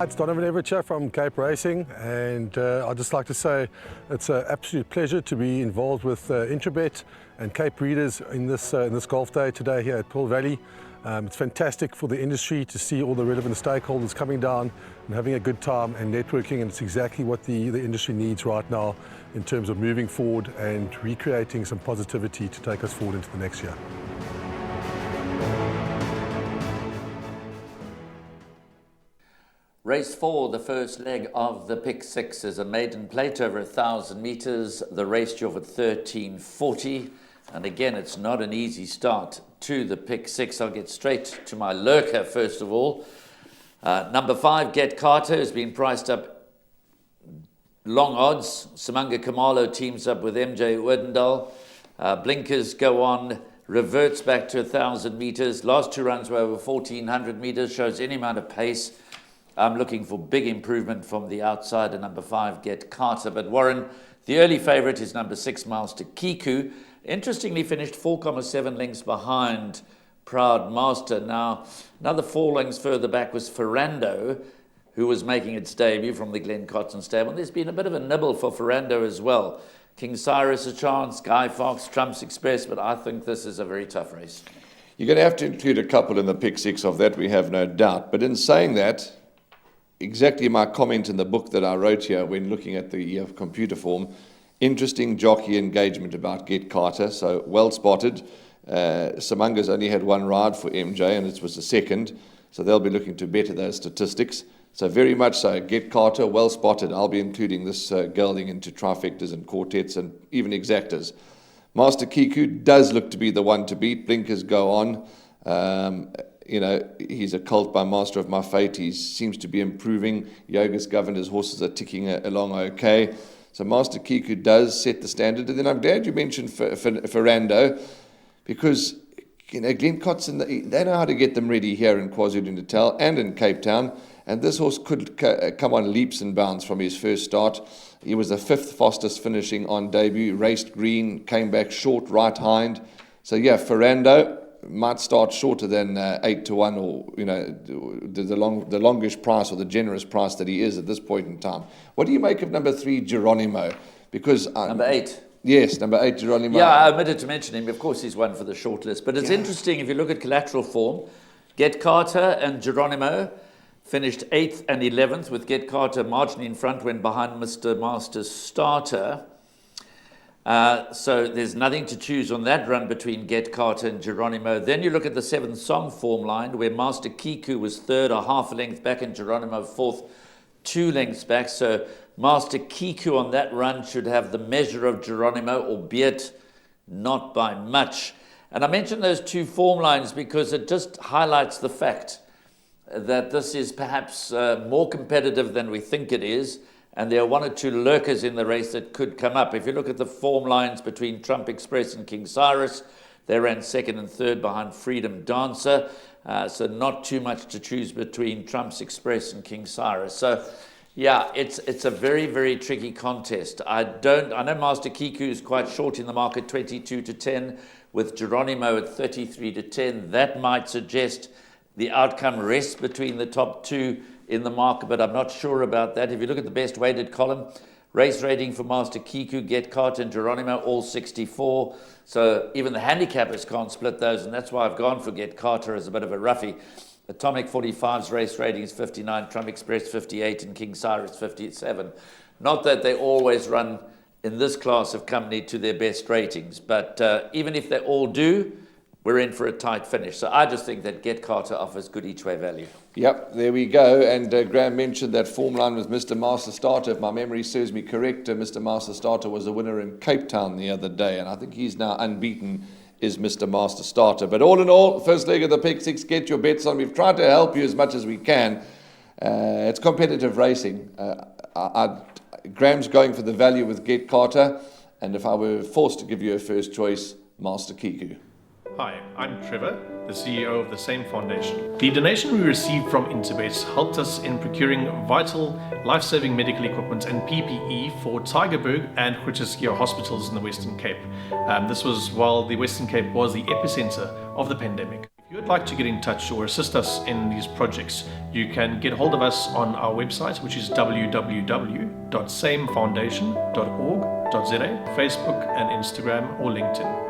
It's Donovan Everett from Cape Racing, and I'd just like to say it's an absolute pleasure to be involved with Interbet and Cape Breeders in this golf day today here at Pearl Valley. It's fantastic for the industry to see all the relevant stakeholders coming down and having a good time and networking, and it's exactly what the industry needs right now in terms of moving forward and recreating some positivity to take us forward into the next year. Race 4, the first leg of the Pick 6, is a maiden plate over 1,000 metres. The race due at 13:40. And again, it's not an easy start to the Pick 6. I'll get straight to my lurker first of all. Number 5, Get Carter, has been priced up long odds. Samanga Kamalo teams up with MJ Werdendal. Blinkers go on, reverts back to 1,000 metres. Last 2 runs were over 1,400 metres, shows any amount of pace. I'm looking for big improvement from the outside, and number 5, Get Carter. But Warren, the early favourite is number 6, Master Kiku. Interestingly finished 4.7 lengths behind Proud Master. Now, another 4 lengths further back was Ferrando, who was making its debut from the Glen Cotton stable. There's been a bit of a nibble for Ferrando as well. King Cyrus a chance, Guy Fox, Trump's Express, but I think this is a very tough race. You're going to have to include a couple in the Pick 6 of that, we have no doubt. But in saying that, exactly my comment in the book that I wrote here when looking at the computer form, interesting jockey engagement about Get Carter, so well spotted. Samanga's only had 1 ride for MJ, and it was the second, so they'll be looking to better those statistics. So very much so, Get Carter, well spotted. I'll be including this gelding into trifectas and quartets and even exactas. Master Kiku does look to be the one to beat. Blinkers go on. He's a colt by Master of My Fate. He seems to be improving. Yoga's Governor's horses are ticking along okay. So Master Kiku does set the standard. And then I'm glad you mentioned Ferrando, because Glen Cotton, they know how to get them ready here in KwaZulu-Natal and in Cape Town. And this horse could come on leaps and bounds from his first start. He was the 5th fastest finishing on debut, raced green, came back short right hind. So yeah, Ferrando might start shorter than 8-1, or the longish price or the generous price that he is at this point in time. What do you make of number 3, Geronimo? Because number 8. Yes, number 8, Geronimo. Yeah, I omitted to mention him. Of course, he's one for the short list. But it's interesting if you look at collateral form. Get Carter and Geronimo finished 8th and 11th, with Get Carter marginally in front when behind Mr. Master's starter. So there's nothing to choose on that run between Get Carter and Geronimo. Then you look at the 7th song form line, where Master Kiku was 3rd, a half a length back, and Geronimo 4th, 2 lengths back. So Master Kiku on that run should have the measure of Geronimo, albeit not by much. And I mention those 2 form lines because it just highlights the fact that this is perhaps more competitive than we think it is. And there are 1 or 2 lurkers in the race that could come up. If you look at the form lines between Trump Express and King Cyrus, they ran 2nd and 3rd behind Freedom Dancer. So not too much to choose between Trump's Express and King Cyrus. So yeah, it's a very, very tricky contest. I know Master Kiku is quite short in the market, 22-10, with Geronimo at 33-10. That might suggest the outcome rests between the top 2 in the market, but I'm not sure about that. If you look at the best weighted column, race rating for Master Kiku, Get Carter and Geronimo, all 64. So even the handicappers can't split those, and that's why I've gone for Get Carter as a bit of a roughie. Atomic 45's race rating is 59, Trump Express 58, and King Cyrus 57. Not that they always run in this class of company to their best ratings, but even if they all do, we're in for a tight finish. So I just think that Get Carter offers good each-way value. Yep, there we go. And Graham mentioned that form line with Mr. Master Starter. If my memory serves me correct, Mr. Master Starter was a winner in Cape Town the other day, and I think he's now unbeaten, is Mr. Master Starter. But all in all, first leg of the Pick 6, get your bets on. We've tried to help you as much as we can. It's competitive racing. Graham's going for the value with Get Carter, and if I were forced to give you a first choice, Master Kiku. Hi, I'm Trevor, the CEO of the same foundation. The donation we received from Interbet helped us in procuring vital, life-saving medical equipment and PPE for Tygerberg and Groote hospitals in the Western Cape. This was while the Western Cape was the epicenter of the pandemic. If you would like to get in touch or assist us in these projects, you can get hold of us on our website, which is www.samefoundation.org.za, Facebook and Instagram or LinkedIn.